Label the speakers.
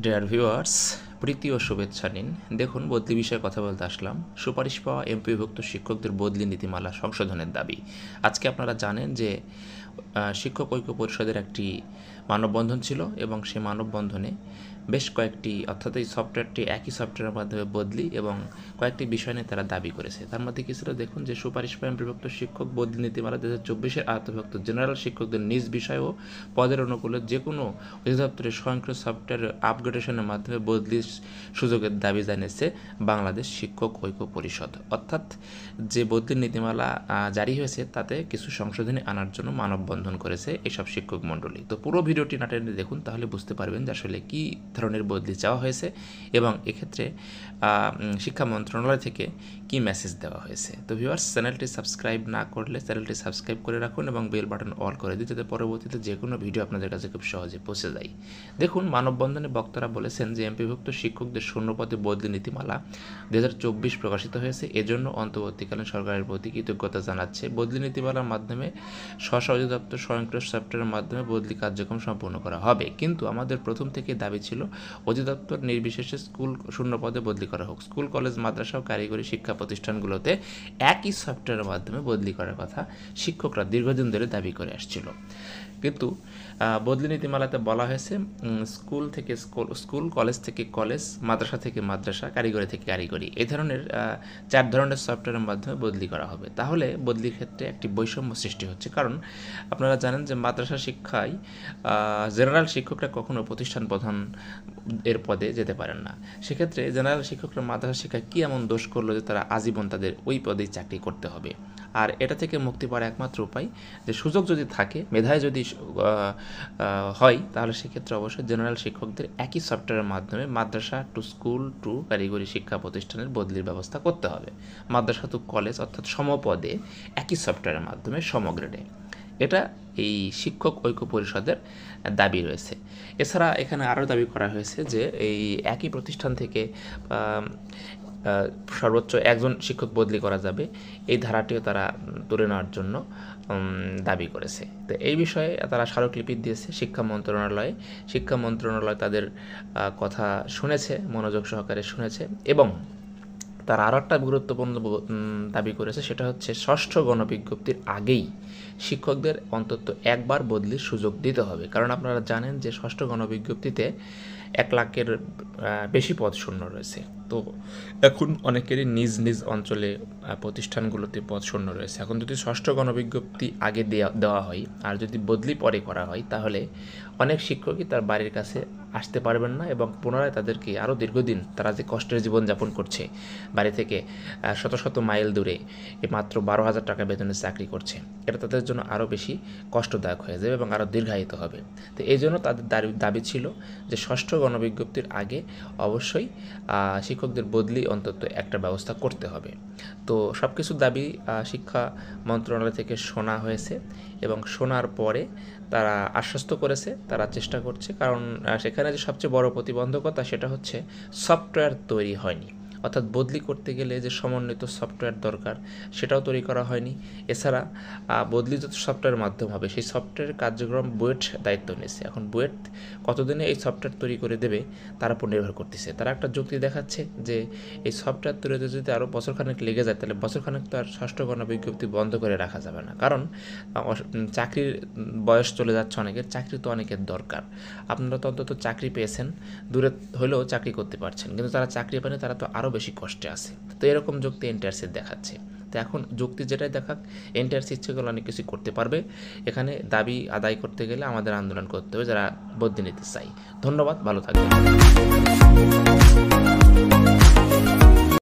Speaker 1: Dear viewers, প্রীতি ও শুভেচ্ছা নিন। দেখুন, বদলি বিষয়ে কথা বলতে আসলাম। সুপারিশ পাওয়া এমপিভুক্ত শিক্ষকদের বদলি নীতিমালা সংশোধনের দাবি। আজকে আপনারা জানেন যে শিক্ষক ঐক্য পরিষদের একটি মানববন্ধন ছিল এবং সেই মানববন্ধনে বেশ কয়েকটি, অর্থাৎ এই সফটওয়্যারটি একই সফটওয়্যারের মাধ্যমে বদলি এবং কয়েকটি বিষয় নিয়ে তারা দাবি করেছে। তার মধ্যে কি ছিল দেখুন, যে সুপারিশ পাওয়া এমপিভুক্ত শিক্ষক বদলি নীতিমালা 2024-এর আওতাভুক্ত জেনারেল শিক্ষকদের নিজ বিষয় ও পদের অনুকূলে যে কোনো অধিদপ্তরের স্বয়ংক্রিয় সফটওয়্যার আপগ্রেডেশনের মাধ্যমে বদলির সুযোগের দাবি জানিয়েছে বাংলাদেশ শিক্ষক ঐক্য পরিষদ। অর্থাৎ যে বদলি নীতিমালা জারি হয়েছে তাতে কিছু সংশোধনী আনার জন্য মানববন্ধন করেছে এসব শিক্ষক মণ্ডলী। তো পুরো ভিডিওটি না টেনে দেখুন, তাহলে বুঝতে পারবেন যে আসলে কী ধরনের বদলি চাওয়া হয়েছে এবং এক্ষেত্রে শিক্ষা মন্ত্রণালয় থেকে কি মেসেজ দেওয়া হয়েছে। তো ভিউয়ার্স, চ্যানেলটি সাবস্ক্রাইব না করলে চ্যানেলটি সাবস্ক্রাইব করে রাখুন এবং বেল বাটন অল করে দিন, যাতে পরবর্তীতে যে কোনো ভিডিও আপনাদের কাছে খুব সহজে পৌঁছে যায়। দেখুন, মানববন্ধনে বক্তারা বলেছেন যে এমপিভুক্ত শিক্ষকদের শূন্যপদে বদলি নীতিমালা 2024 প্রকাশিত হয়েছে। এজন্য অন্তর্বর্তীকালীন সরকারের প্রতি কৃতজ্ঞতা জানাচ্ছে। বদলি নীতিমালার মাধ্যমে স্ব অধিদপ্তর স্বয়ংক্রিয় সফটওয়্যারের মাধ্যমে বদলি কার্যক্রম সম্পন্ন করা হবে, কিন্তু আমাদের প্রথম থেকে দাবি ছিল অধিদপ্তর নির্বিশেষে স্কুল শূন্যপদে বদলি করা হোক। স্কুল, কলেজ, মাদ্রাসা ও কারিগরি শিক্ষা প্রতিষ্ঠানগুলোতে একই সফটওয়্যারের মাধ্যমে বদলি করার কথা শিক্ষকরা দীর্ঘদিন ধরে দাবি করে আসছিল। কিন্তু বদলি নীতিমালাতে বলা হয়েছে স্কুল থেকে স্কুল, কলেজ থেকে কলেজ, মাদ্রাসা থেকে মাদ্রাসা, কারিগরি থেকে কারিগরি, এই ধরনের 4 ধরনের সফটওয়্যারের মাধ্যমে বদলি করা হবে। তাহলে বদলির ক্ষেত্রে একটি বৈষম্য সৃষ্টি হচ্ছে, কারণ আপনারা জানেন যে মাদ্রাসা শিক্ষায় জেনারেল শিক্ষকরা কখনো প্রতিষ্ঠান প্রধান এর পদে যেতে পারেন না। সেক্ষেত্রে জেনারেল শিক্ষকরা মাদ্রাসা শিক্ষায় কী এমন দোষ করলো যে তারা আজীবন তাদের ওই পদেই চাকরি করতে হবে। আর এটা থেকে মুক্তি পাওয়ার একমাত্র উপায়, যে সুযোগ যদি থাকে, মেধায় যদি হয়, তাহলে সেক্ষেত্রে অবশ্যই জেনারেল শিক্ষকদের একই সফটওয়্যারের মাধ্যমে মাদ্রাসা টু স্কুল টু কারিগরি শিক্ষা প্রতিষ্ঠানের বদলির ব্যবস্থা করতে হবে। মাদ্রাসা টু কলেজ অর্থাৎ সমপদে একই সফটওয়্যারের মাধ্যমে সমগ্রেডে। এটা এই শিক্ষক ঐক্য পরিষদের দাবি রয়েছে। এছাড়া এখানে আরও দাবি করা হয়েছে যে এই একই প্রতিষ্ঠান থেকে সর্বোচ্চ একজন শিক্ষক বদলি করা যাবে, এই ধারাটিও তারা তুলে নেওয়ার জন্য দাবি করেছে। তো এই বিষয়ে তারা স্মারকলিপি দিয়েছে শিক্ষা মন্ত্রণালয়ে। শিক্ষা মন্ত্রণালয় তাদের কথা শুনেছে, মনোযোগ সহকারে শুনেছে এবং তার আরও একটা গুরুত্বপূর্ণ দাবি করেছে, সেটা হচ্ছে ষষ্ঠ গণবিজ্ঞপ্তির আগেই শিক্ষকদের অন্তত একবার বদলির সুযোগ দিতে হবে। কারণ আপনারা জানেন যে ষষ্ঠ গণবিজ্ঞপ্তিতে 1 লাখের বেশি পদ শূন্য রয়েছে। তো এখন অনেকেরই নিজ নিজ অঞ্চলে প্রতিষ্ঠানগুলোতে পদ শূন্য রয়েছে। এখন যদি ষষ্ঠ গণবিজ্ঞপ্তি আগে দেওয়া হয় আর যদি বদলি পরে করা হয়, তাহলে অনেক শিক্ষকই তার বাড়ির কাছে আসতে পারবেন না এবং পুনরায় তাদেরকে আরও দীর্ঘদিন তারা যে কষ্টের জীবনযাপন করছে, বাড়ি থেকে শত শত মাইল দূরে মাত্র 12,000 টাকা বেতনে চাকরি করছে, এটা তাদের জন্য আরও বেশি কষ্টদায়ক হয়ে যাবে এবং আরও দীর্ঘায়িত হবে। তো এই জন্য তাদের দাবি ছিল যে ষষ্ঠ গণবিজ্ঞপ্তির আগে অবশ্যই শিক্ষকদের বদলি অন্তত একটা ব্যবস্থা করতে হবে। তো সব কিছু দাবি শিক্ষা মন্ত্রণালয় থেকে শোনা হয়েছে এবং শোনার পরে তারা আশ্বস্ত করেছে, তারা চেষ্টা করছে। কারণ সেখানে যে সবচেয়ে বড় প্রতিবন্ধকতা সেটা হচ্ছে সফটওয়্যার তৈরি হয়নি, অর্থাৎ বদলি করতে গেলে যে সমন্বিত সফটওয়্যার দরকার সেটাও তৈরি করা হয়নি। এছাড়া বদলি যত সফটওয়্যারের মাধ্যম হবে সেই সফটওয়্যারের কার্যক্রম বুয়েট দায়িত্ব নিয়েছে। এখন বুয়েট কতদিনে এই সফটওয়্যার তৈরি করে দেবে তার উপর নির্ভর করতেছে। তারা একটা যুক্তি দেখাচ্ছে যে এই সফটওয়্যার তৈরিতে যদি আরও বছরখানেক লেগে যায়, তাহলে বছরখানেক তো আর ষষ্ঠ গণবিজ্ঞপ্তি বন্ধ করে রাখা যাবে না। কারণ চাকরির বয়স চলে যাচ্ছে অনেকের, চাকরি তো অনেকের দরকার। আপনারা তো অন্তত চাকরি পেয়েছেন, দূরে হলেও চাকরি করতে পারছেন, কিন্তু তারা চাকরি পায়নি, তারা তো আরও বেশি কষ্টে আছে। তো এরকম যুক্তি এনটিআরসি দেখাচ্ছে। তো এখন যুক্তি যেটাই দেখাক, এনটিআরসি ইচ্ছে করলে অনেক কিছু করতে পারবে। এখানে দাবি আদায় করতে গেলে আমাদের আন্দোলন করতে হবে, যারা বদলি নিতে চাই। ধন্যবাদ, ভালো থাকবেন।